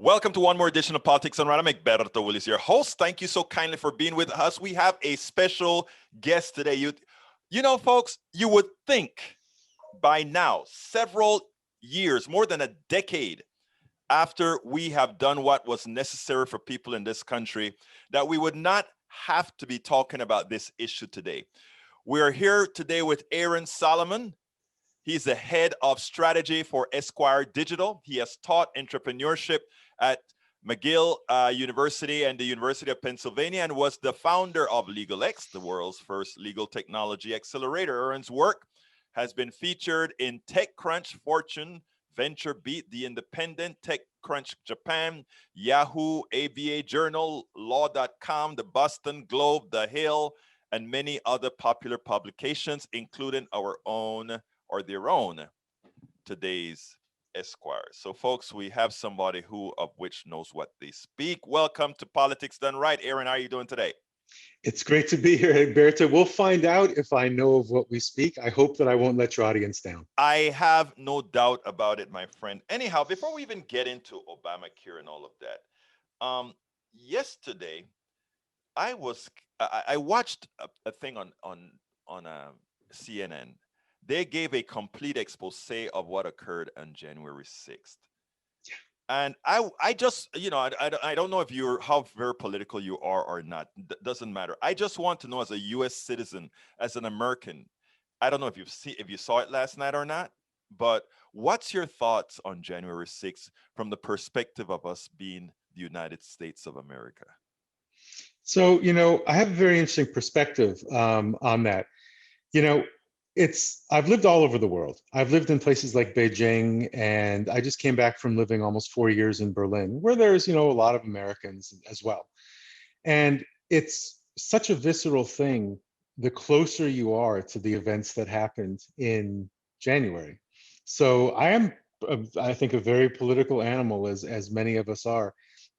Welcome to one more edition of Politics on Run. I'm Egberto Willis, your host. Thank you so kindly for being with us. We have a special guest today. Folks, you would think by now, several years, more than a decade after we have done what was necessary for people in this country, that we would not have to be talking about this issue today. We are here today with Aron Solomon. He's the head of strategy for Esquire Digital. He has taught entrepreneurship at McGill University and the University of Pennsylvania and was the founder of LegalX, the world's first legal technology accelerator. Aron's work has been featured in TechCrunch, Fortune, VentureBeat, The Independent, TechCrunch Japan, Yahoo, ABA Journal, Law.com, the Boston Globe, The Hill, and many other popular publications, including our own or their own today's Esquire. So folks, we have somebody who of which knows what they speak. Welcome to Politics Done Right. Aron, how are you doing today? It's great to be here, Egberto. We'll find out if I know of what we speak. I hope that I won't let your audience down. I have no doubt about it, my friend. Anyhow, before we even get into Obamacare and all of that, yesterday I watched a thing on CNN. They gave a complete expose of what occurred on January 6th. And I just, I don't know if how very political you are or not. Doesn't matter. I just want to know, as a U.S. citizen, as an American, I don't know if you saw it last night or not, but what's your thoughts on January 6th from the perspective of us being the United States of America? So, I have a very interesting perspective on that. I've lived all over the world. I've lived in places like Beijing, and I just came back from living almost 4 years in Berlin, where there's, a lot of Americans as well. And it's such a visceral thing the closer you are to the events that happened in January. So I think, a very political animal, as many of us are.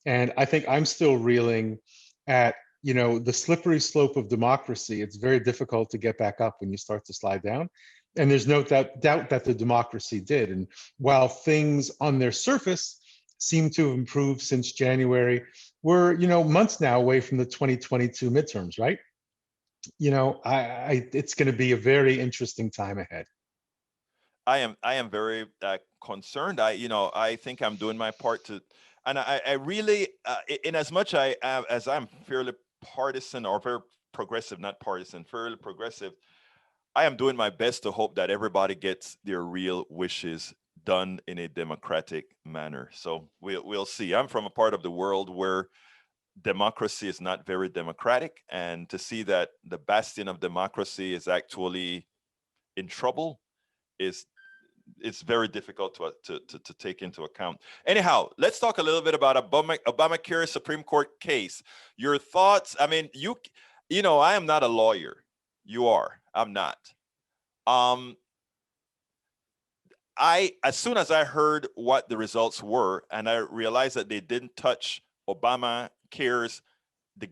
And I think I'm still reeling at the slippery slope of democracy. It's very difficult to get back up when you start to slide down. And there's no doubt that the democracy did. And while things on their surface seem to have improved since January, we're, months now away from the 2022 midterms, right? It's going to be a very interesting time ahead. I am very concerned. I think I'm doing my part and I really, in as much as I'm fairly partisan or very progressive, not partisan, fairly progressive, I am doing my best to hope that everybody gets their real wishes done in a democratic manner. So we'll see. I'm from a part of the world where democracy is not very democratic, and to see that the bastion of democracy is actually in trouble it's very difficult to take into account. Anyhow, let's talk a little bit about Obamacare Supreme Court case. Your thoughts? I mean, I am not a lawyer. You are. I'm not. As soon as I heard what the results were, and I realized that they didn't touch the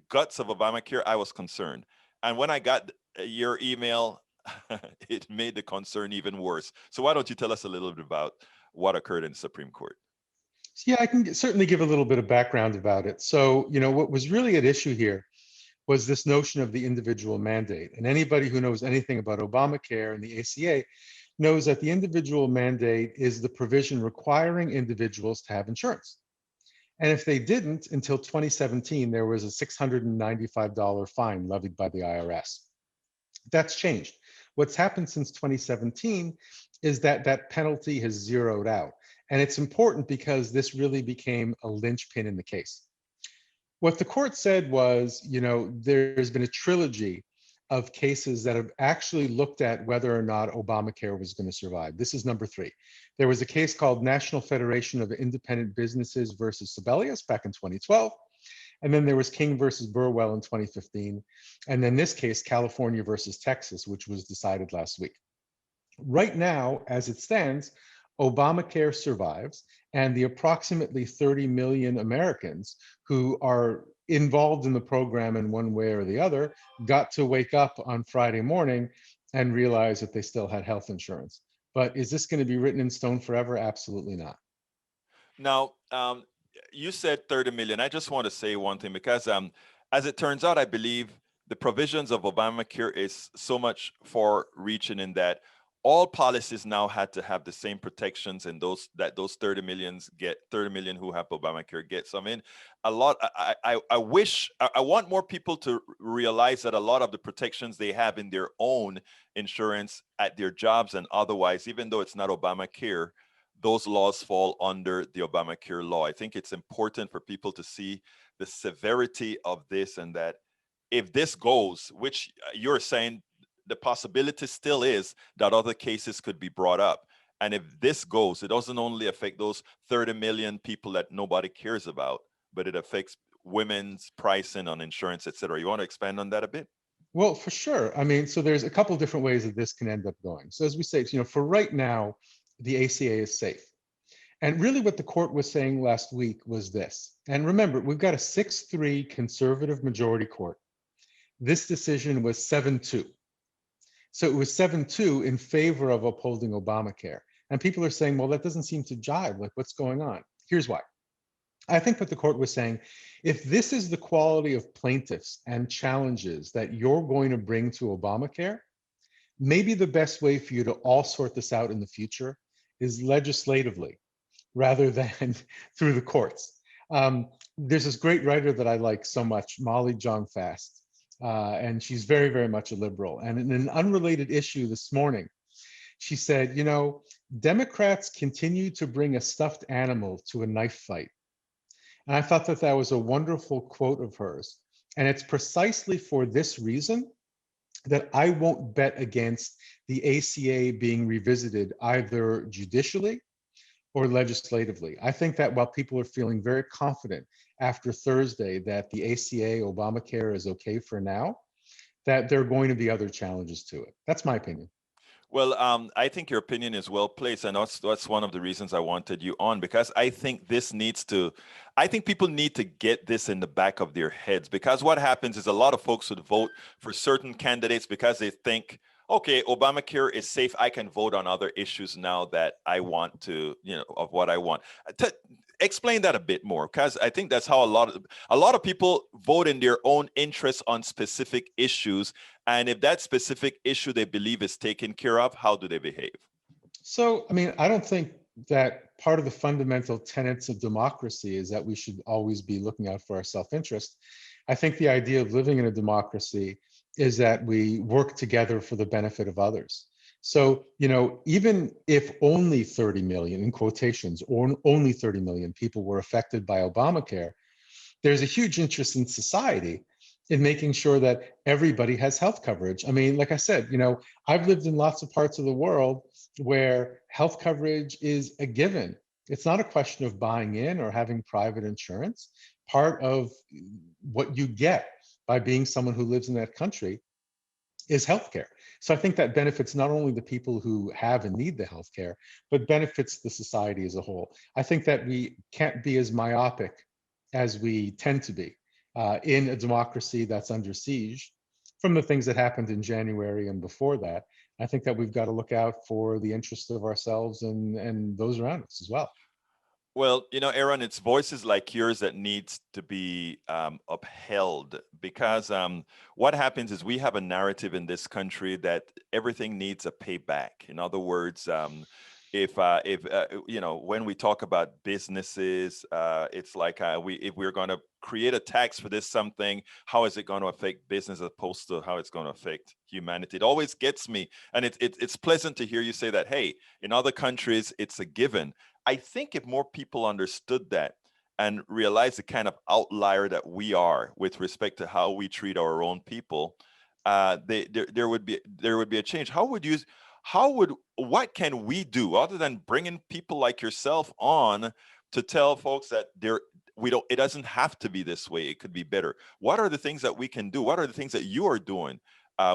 guts of Obamacare, I was concerned. And when I got your email, it made the concern even worse. So why don't you tell us a little bit about what occurred in the Supreme Court? Yeah, I can certainly give a little bit of background about it. So, what was really at issue here was this notion of the individual mandate. And anybody who knows anything about Obamacare and the ACA knows that the individual mandate is the provision requiring individuals to have insurance. And if they didn't, until 2017, there was a $695 fine levied by the IRS. That's changed. What's happened since 2017 is that penalty has zeroed out. And it's important because this really became a linchpin in the case. What the court said was, there's been a trilogy of cases that have actually looked at whether or not Obamacare was going to survive. This is number 3. There was a case called National Federation of Independent Businesses versus Sebelius back in 2012. And then there was King versus Burwell in 2015. And then this case, California versus Texas, which was decided last week. Right now, as it stands, Obamacare survives, and the approximately 30 million Americans who are involved in the program in one way or the other got to wake up on Friday morning and realize that they still had health insurance. But is this going to be written in stone forever? Absolutely not. Now, you said 30 million. I just want to say one thing because as it turns out, I believe the provisions of Obamacare is so much far reaching in that all policies now had to have the same protections and those 30 million who have Obamacare get. So I mean a lot I wish I want more people to realize that a lot of the protections they have in their own insurance at their jobs and otherwise, even though it's not Obamacare, those laws fall under the Obamacare law. I think it's important for people to see the severity of this and that if this goes, which you're saying the possibility still is that other cases could be brought up. And if this goes, it doesn't only affect those 30 million people that nobody cares about, but it affects women's pricing on insurance, et cetera. You want to expand on that a bit? Well, for sure. I mean, so there's a couple different ways that this can end up going. So as we say, for right now, the ACA is safe. And really what the court was saying last week was this. And remember, we've got a 6-3 conservative majority court. This decision was 7-2. So it was 7-2 in favor of upholding Obamacare. And people are saying, well, that doesn't seem to jive. Like, what's going on? Here's why. I think what the court was saying, if this is the quality of plaintiffs and challenges that you're going to bring to Obamacare, maybe the best way for you to all sort this out in the future is legislatively rather than through the courts. There's this great writer that I like so much, Molly Jong-Fast, and she's very, very much a liberal. And in an unrelated issue this morning, she said, Democrats continue to bring a stuffed animal to a knife fight. And I thought that that was a wonderful quote of hers. And it's precisely for this reason that I won't bet against the ACA being revisited either judicially or legislatively. I think that while people are feeling very confident after Thursday that the ACA, Obamacare is okay for now, that there are going to be other challenges to it. That's my opinion. Well, I think your opinion is well placed, and that's one of the reasons I wanted you on because I think I think people need to get this in the back of their heads because what happens is a lot of folks would vote for certain candidates because they think, okay, Obamacare is safe. I can vote on other issues now that I want to, of what I want. Explain that a bit more because I think that's how a lot of people vote in their own interest on specific issues, and if that specific issue they believe is taken care of, how do they behave? So, I mean, I don't think that part of the fundamental tenets of democracy is that we should always be looking out for our self-interest. I think the idea of living in a democracy is that we work together for the benefit of others. So, even if only 30 million, in quotations, or only 30 million people were affected by Obamacare, there's a huge interest in society in making sure that everybody has health coverage. I mean, like I said, I've lived in lots of parts of the world where health coverage is a given. It's not a question of buying in or having private insurance. Part of what you get by being someone who lives in that country is healthcare. So I think that benefits not only the people who have and need the healthcare, but benefits the society as a whole. I think that we can't be as myopic as we tend to be in a democracy that's under siege from the things that happened in January and before that. I think that we've got to look out for the interests of ourselves and those around us as well. Well, Aaron, it's voices like yours that needs to be upheld because what happens is we have a narrative in this country that everything needs a payback. In other words, if when we talk about businesses, it's like if we're going to create a tax for this something, how is it going to affect business as opposed to how it's going to affect humanity? It always gets me, and it's pleasant to hear you say that. Hey, in other countries, it's a given. I think if more people understood that and realize the kind of outlier that we are with respect to how we treat our own people, there would be a change. What can we do other than bringing people like yourself on to tell folks that it doesn't have to be this way. It could be better. What are the things that we can do? What are the things that you are doing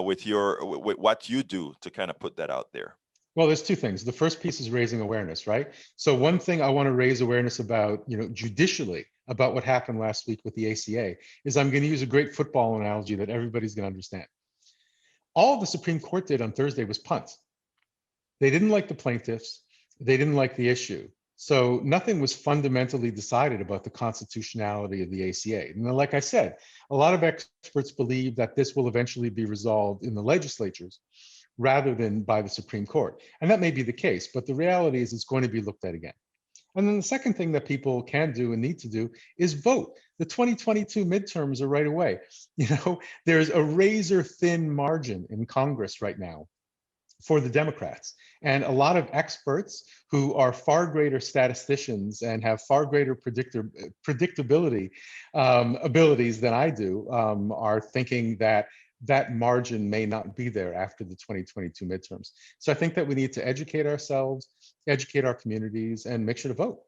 with what you do to kind of put that out there? Well, there's two things. The first piece is raising awareness, right? So one thing I want to raise awareness about, judicially about what happened last week with the ACA is I'm going to use a great football analogy that everybody's going to understand. All the Supreme Court did on Thursday was punt. They didn't like the plaintiffs. They didn't like the issue. So nothing was fundamentally decided about the constitutionality of the ACA. And like I said, a lot of experts believe that this will eventually be resolved in the legislatures rather than by the Supreme Court. And that may be the case, but the reality is it's going to be looked at again. And then the second thing that people can do and need to do is vote. The 2022 midterms are right away. There's a razor thin margin in Congress right now for the Democrats. And a lot of experts who are far greater statisticians and have far greater predictability abilities than I do are thinking that that margin may not be there after the 2022 midterms. So I think that we need to educate ourselves, educate our communities, and make sure to vote.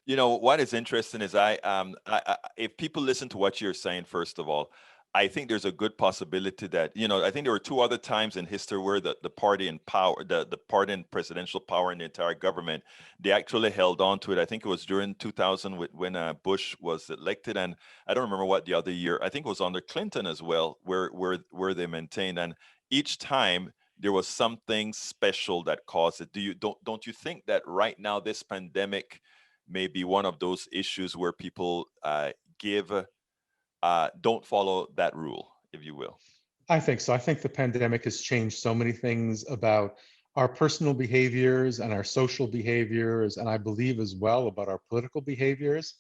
What is interesting is if people listen to what you're saying, first of all, I think there's a good possibility that, I think there were two other times in history where the party in power, the party in presidential power in the entire government, they actually held on to it. I think it was during 2000 when Bush was elected, and I don't remember what the other year. I think it was under Clinton as well, where they maintained. And each time there was something special that caused it. Don't you think that right now this pandemic may be one of those issues where people don't follow that rule, if you will? I think so. I think the pandemic has changed so many things about our personal behaviors and our social behaviors, and I believe as well about our political behaviors.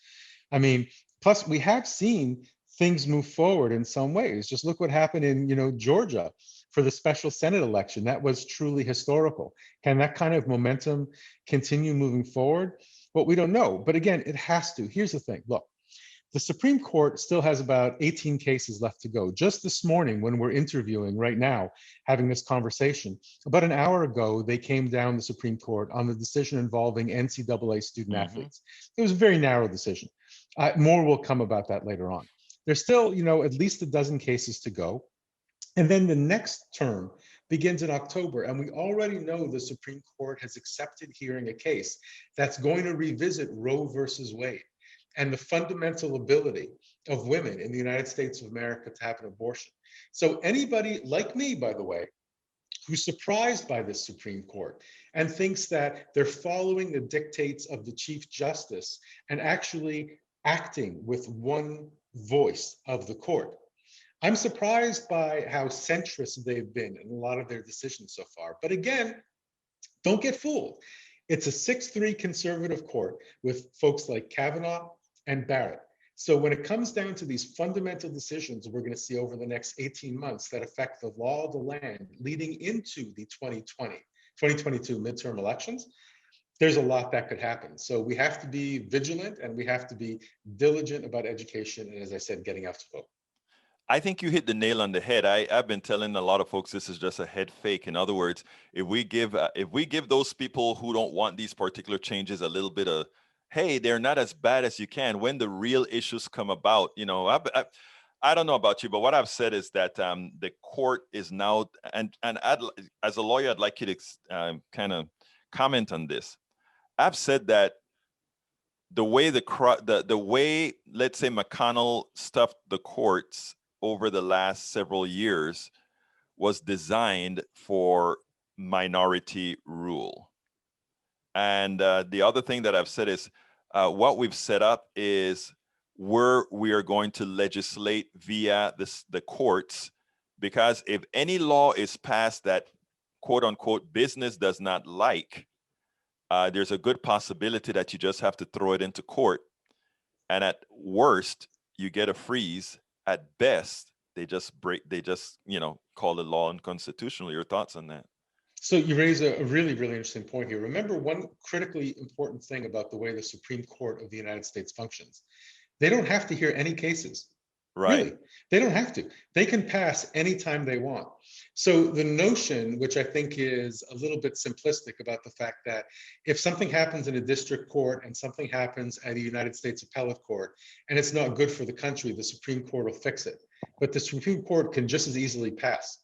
I mean, plus we have seen things move forward in some ways. Just look what happened in, Georgia for the special Senate election. That was truly historical. Can that kind of momentum continue moving forward? Well, we don't know. But again, it has to. Here's the thing. Look, the Supreme Court still has about 18 cases left to go. Just this morning, when we're interviewing right now, having this conversation, about an hour ago, they came down the Supreme Court on the decision involving NCAA student athletes. It was a very narrow decision. More will come about that later on. There's still, at least a dozen cases to go. And then the next term begins in October, and we already know the Supreme Court has accepted hearing a case that's going to revisit Roe versus Wade and the fundamental ability of women in the United States of America to have an abortion. So anybody like me, by the way, who's surprised by this Supreme Court and thinks that they're following the dictates of the Chief Justice and actually acting with one voice of the court, I'm surprised by how centrist they've been in a lot of their decisions so far. But again, don't get fooled. It's a 6-3 conservative court with folks like Kavanaugh and Barrett. So when it comes down to these fundamental decisions we're going to see over the next 18 months that affect the law of the land leading into the 2022 midterm elections, there's a lot that could happen. So we have to be vigilant and we have to be diligent about education. And as I said, getting out to vote. I think you hit the nail on the head. I've been telling a lot of folks this is just a head fake. In other words, if we give those people who don't want these particular changes a little bit of, hey, they're not as bad as you can, when the real issues come about, I don't know about you, but what I've said is that the court is now, and as a lawyer, I'd like you to kind of comment on this. I've said that the way the way, let's say, McConnell stuffed the courts over the last several years was designed for minority rule. And the other thing that I've said is what we've set up is where we are going to legislate via the courts, because if any law is passed that quote unquote business does not like, there's a good possibility that you just have to throw it into court. And at worst, you get a freeze. At best, they just call the law unconstitutional. Your thoughts on that? So you raise a really, really interesting point here. Remember one critically important thing about the way the Supreme Court of the United States functions. They don't have to hear any cases. Right. Really, they don't have to. They can pass anytime they want. So the notion, which I think is a little bit simplistic about the fact that if something happens in a district court and something happens at a United States appellate court and it's not good for the country, the Supreme Court will fix it. But the Supreme Court can just as easily pass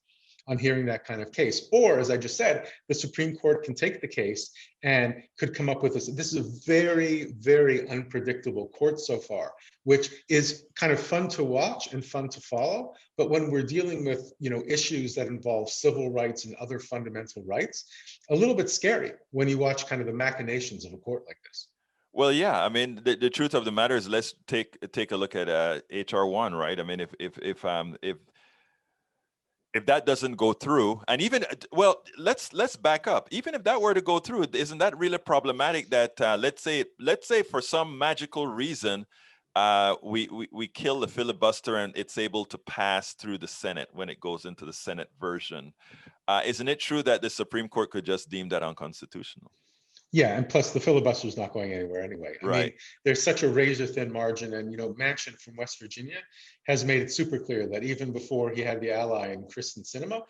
on hearing that kind of case. Or, as I just said, the Supreme Court can take the case and could come up with this. This is a very, very unpredictable court so far, which is kind of fun to watch and fun to follow. But when we're dealing with, issues that involve civil rights and other fundamental rights, a little bit scary when you watch kind of the machinations of a court like this. Well, yeah. I mean, the truth of the matter is, let's take a look at HR1, right? I mean, if that doesn't go through, and even well, let's back up. Even if that were to go through, isn't that really problematic? That let's say for some magical reason, we kill the filibuster and it's able to pass through the Senate when it goes into the Senate version. Isn't it true that the Supreme Court could just deem that unconstitutional? Yeah, and plus the filibuster is not going anywhere anyway. I mean, Right. there's such a razor thin margin, and Manchin from West Virginia has made it super clear that even before he had the ally in Kristen Sinema,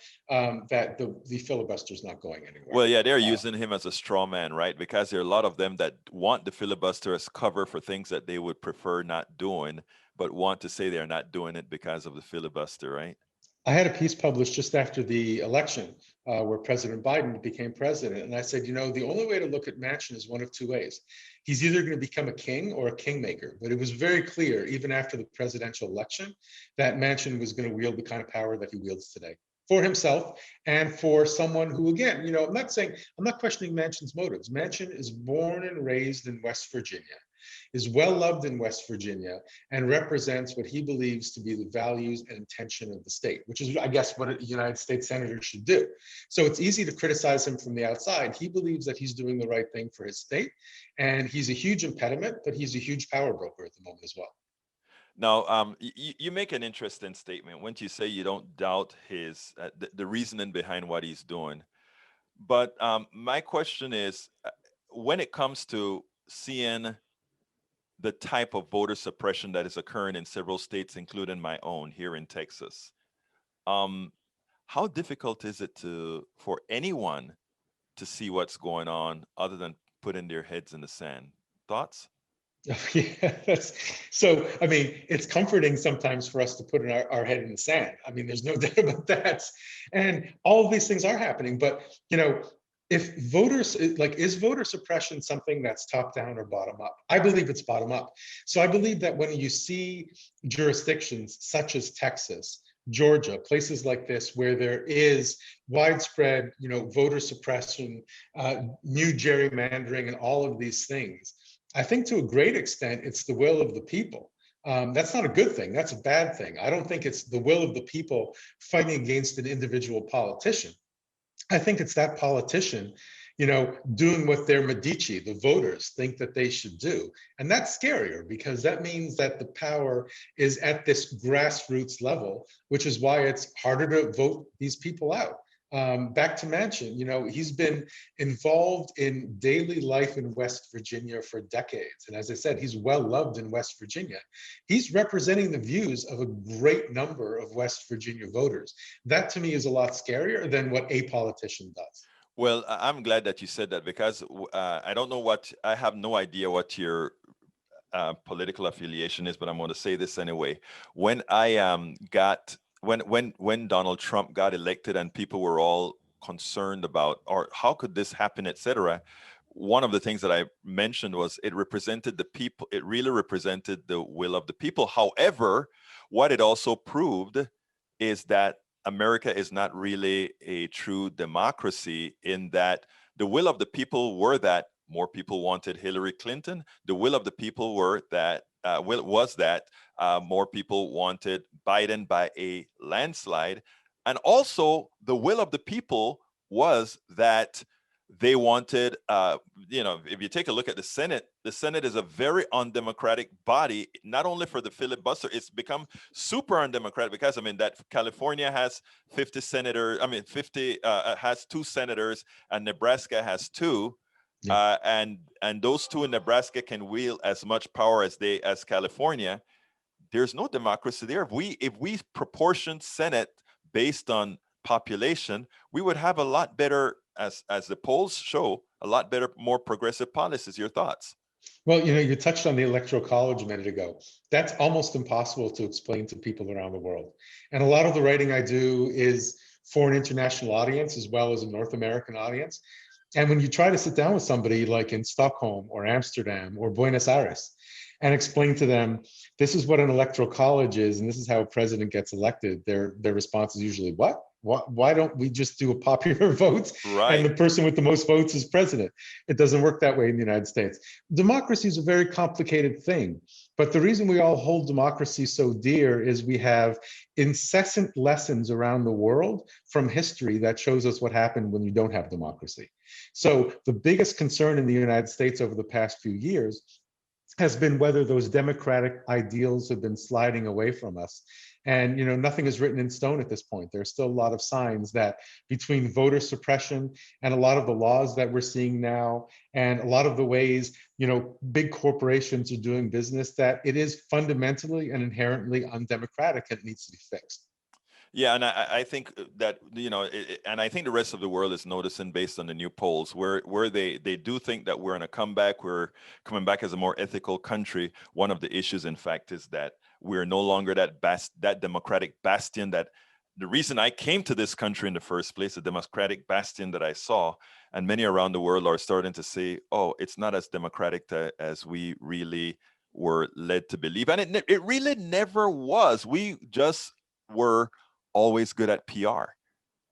that the filibuster is not going anywhere. Well, yeah, they're using him as a straw man, right? Because there are a lot of them that want the filibuster as cover for things that they would prefer not doing, but want to say they're not doing it because of the filibuster, right? I had a piece published just after the election where President Biden became president. And I said, the only way to look at Manchin is one of two ways. He's either going to become a king or a kingmaker. But it was very clear, even after the presidential election, that Manchin was going to wield the kind of power that he wields today for himself and for someone who, again, I'm not questioning Manchin's motives. Manchin is born and raised in West Virginia, is well loved in West Virginia, and represents what he believes to be the values and intention of the state, which is, I guess, what a United States senator should do. So it's easy to criticize him from the outside. He believes that he's doing the right thing for his state, and he's a huge impediment, but he's a huge power broker at the moment as well. Now, you make an interesting statement when you say you don't doubt the reasoning behind what he's doing. But my question is, when it comes to seeing the type of voter suppression that is occurring in several states, including my own here in Texas, um, how difficult is it for anyone to see what's going on other than putting their heads in the sand? Thoughts? Yeah, so. I mean, it's comforting sometimes for us to put our head in the sand. I mean, there's no doubt about that. And all of these things are happening. But, if voters, is voter suppression something that's top down or bottom up? I believe it's bottom up. So I believe that when you see jurisdictions such as Texas, Georgia, places like this, where there is widespread, voter suppression, new gerrymandering, and all of these things, I think to a great extent, it's the will of the people. That's not a good thing. That's a bad thing. I don't think it's the will of the people fighting against an individual politician. I think it's that politician, doing what their Medici, the voters, think that they should do. And that's scarier because that means that the power is at this grassroots level, which is why it's harder to vote these people out. Back to Manchin, he's been involved in daily life in West Virginia for decades. And as I said, he's well loved in West Virginia. He's representing the views of a great number of West Virginia voters. That to me is a lot scarier than what a politician does. Well, I'm glad that you said that because I don't know I have no idea what your political affiliation is, but I'm going to say this anyway. When I got when Donald Trump got elected and people were all concerned about, or how could this happen, etc. One of the things that I mentioned was it represented the people. It really represented the will of the people. However, what it also proved is that America is not really a true democracy in that the will of the people were that more people wanted Hillary Clinton. The will of the people was that more people wanted Biden by a landslide. And also the will of the people was that they wanted, if you take a look at the Senate is a very undemocratic body, not only for the filibuster, it's become super undemocratic because, I mean, that California has 50 senators, 50 has 2 senators, and Nebraska has 2. Yeah. And those 2 in Nebraska can wield as much power as California. There's no democracy there. If we proportioned Senate based on population, we would have a lot better, as the polls show, a lot better, more progressive policies. Your thoughts? Well, you touched on the Electoral College a minute ago. That's almost impossible to explain to people around the world. And a lot of the writing I do is for an international audience as well as a North American audience. And when you try to sit down with somebody like in Stockholm or Amsterdam or Buenos Aires and explain to them, this is what an electoral college is, and this is how a president gets elected, their response is usually, what? Why don't we just do a popular vote and Right. the person with the most votes is president? It doesn't work that way in the United States. Democracy is a very complicated thing, but the reason we all hold democracy so dear is we have incessant lessons around the world from history that shows us what happened when you don't have democracy. So the biggest concern in the United States over the past few years has been whether those democratic ideals have been sliding away from us. And nothing is written in stone at this point. There's still a lot of signs that between voter suppression and a lot of the laws that we're seeing now, and a lot of the ways big corporations are doing business, that it is fundamentally and inherently undemocratic, and it needs to be fixed. Yeah, and I think that and I think the rest of the world is noticing based on the new polls where they do think that we're in a comeback. We're coming back as a more ethical country. One of the issues, in fact, is that we're no longer that democratic bastion. That the reason I came to this country in the first place, the democratic bastion that I saw, and many around the world are starting to say, "Oh, it's not as democratic as we really were led to believe," and it really never was. We just were always good at PR.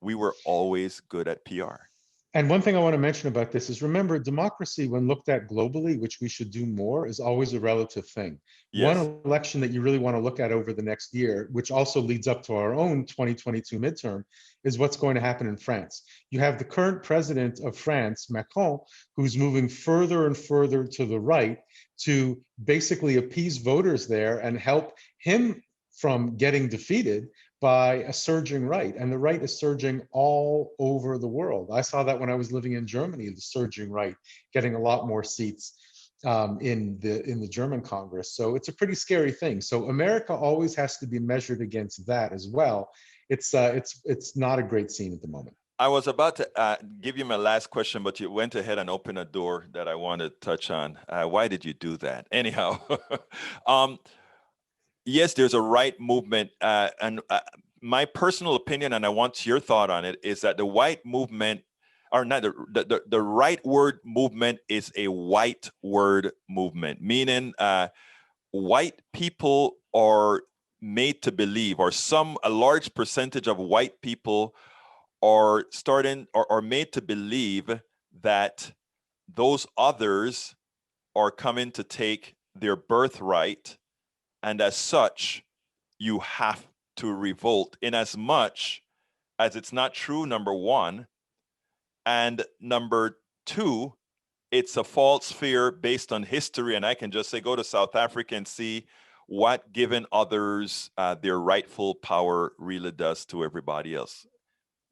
We were always good at PR. And one thing I want to mention about this is, remember, democracy, when looked at globally, which we should do more, is always a relative thing. One Yes. election that you really want to look at over the next year, which also leads up to our own 2022 midterm, is what's going to happen in France. You have the current president of France, Macron, who's moving further and further to the right to basically appease voters there and help him from getting defeated by a surging right. And the right is surging all over the world. I saw that when I was living in Germany, the surging right getting a lot more seats in the German Congress. So it's a pretty scary thing. So America always has to be measured against that as well. It's not a great scene at the moment. I was about to give you my last question, but you went ahead and opened a door that I wanted to touch on. Why did you do that? Anyhow, yes, there's a right movement, and my personal opinion, and I want your thought on it, is that the white movement, or not the right word movement, is a white word movement, meaning white people are made to believe, or a large percentage of white people are made to believe that those others are coming to take their birthright, and as such, you have to revolt, in as much as it's not true, number one, and number two, it's a false fear based on history. And I can just say, go to South Africa and see what giving others their rightful power really does to everybody else.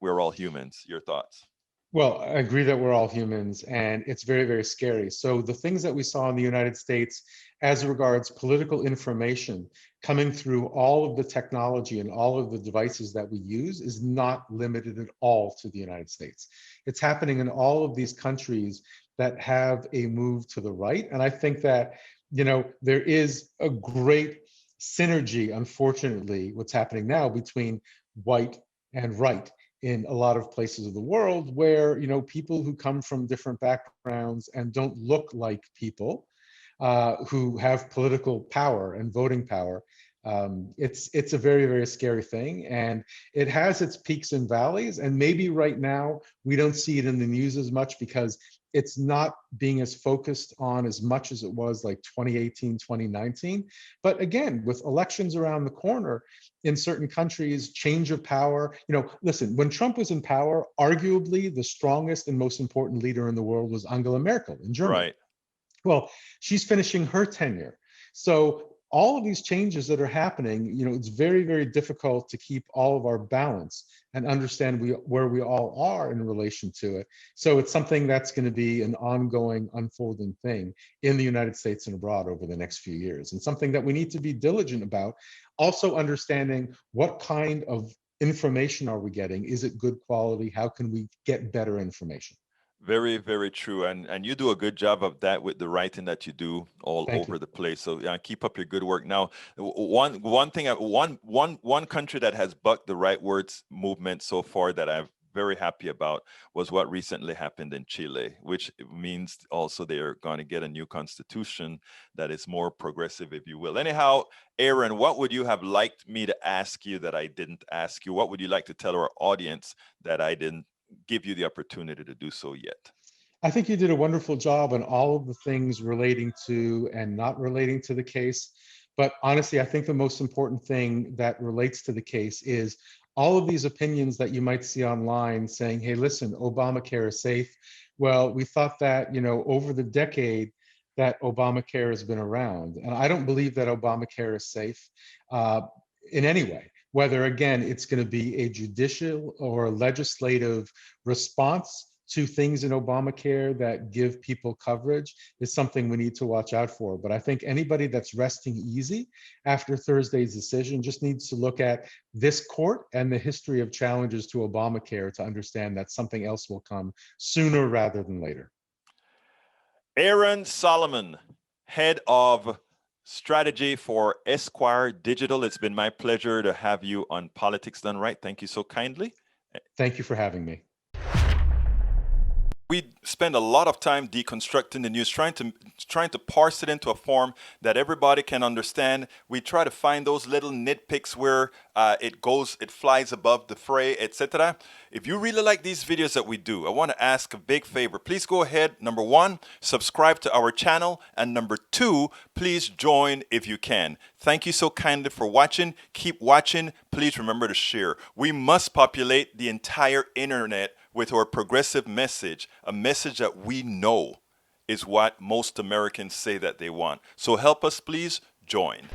We're all humans. Your thoughts? Well, I agree that we're all humans, and it's very, very scary. So the things that we saw in the United States as regards political information coming through all of the technology and all of the devices that we use is not limited at all to the United States. It's happening in all of these countries that have a move to the right. And I think that, there is a great synergy, unfortunately, what's happening now between white and right in a lot of places of the world, where people who come from different backgrounds and don't look like people who have political power and voting power. It's a very, very scary thing, and it has its peaks and valleys. And maybe right now we don't see it in the news as much because it's not being as focused on as much as it was like 2018, 2019. But again, with elections around the corner in certain countries, change of power, listen, when Trump was in power, arguably the strongest and most important leader in the world was Angela Merkel in Germany. Right. Well, she's finishing her tenure. So all of these changes that are happening, it's very, very difficult to keep all of our balance and understand where we all are in relation to it. So it's something that's going to be an ongoing, unfolding thing in the United States and abroad over the next few years, and something that we need to be diligent about. Also understanding what kind of information are we getting? Is it good quality? How can we get better information? Very, very true. And you do a good job of that with the writing that you do all Thank over you. the place. So keep up your good work. Now, one thing, one country that has bucked the right words movement so far that I've very happy about was what recently happened in Chile, which means also they're going to get a new constitution that is more progressive, if you will. Anyhow, Aron, what would you have liked me to ask you that I didn't ask you? What would you like to tell our audience that I didn't give you the opportunity to do so yet? I think you did a wonderful job on all of the things relating to and not relating to the case. But honestly, I think the most important thing that relates to the case is all of these opinions that you might see online saying, hey, listen, Obamacare is safe. Well, we thought that, over the decade that Obamacare has been around. And I don't believe that Obamacare is safe uh, in any way. Whether, again, it's going to be a judicial or a legislative response to things in Obamacare that give people coverage is something we need to watch out for. But I think anybody that's resting easy after Thursday's decision just needs to look at this court and the history of challenges to Obamacare to understand that something else will come sooner rather than later. Aron Solomon, head of strategy for Esquire Digital. It's been my pleasure to have you on Politics Done Right. Thank you so kindly. Thank you for having me. We spend a lot of time deconstructing the news, trying to parse it into a form that everybody can understand. We try to find those little nitpicks where it flies above the fray, etc. If you really like these videos that we do, I want to ask a big favor. Please go ahead. Number one, subscribe to our channel, and number two, please join if you can. Thank you so kindly for watching. Keep watching. Please remember to share. We must populate the entire internet with our progressive message, a message that we know is what most Americans say that they want. So help us, please join.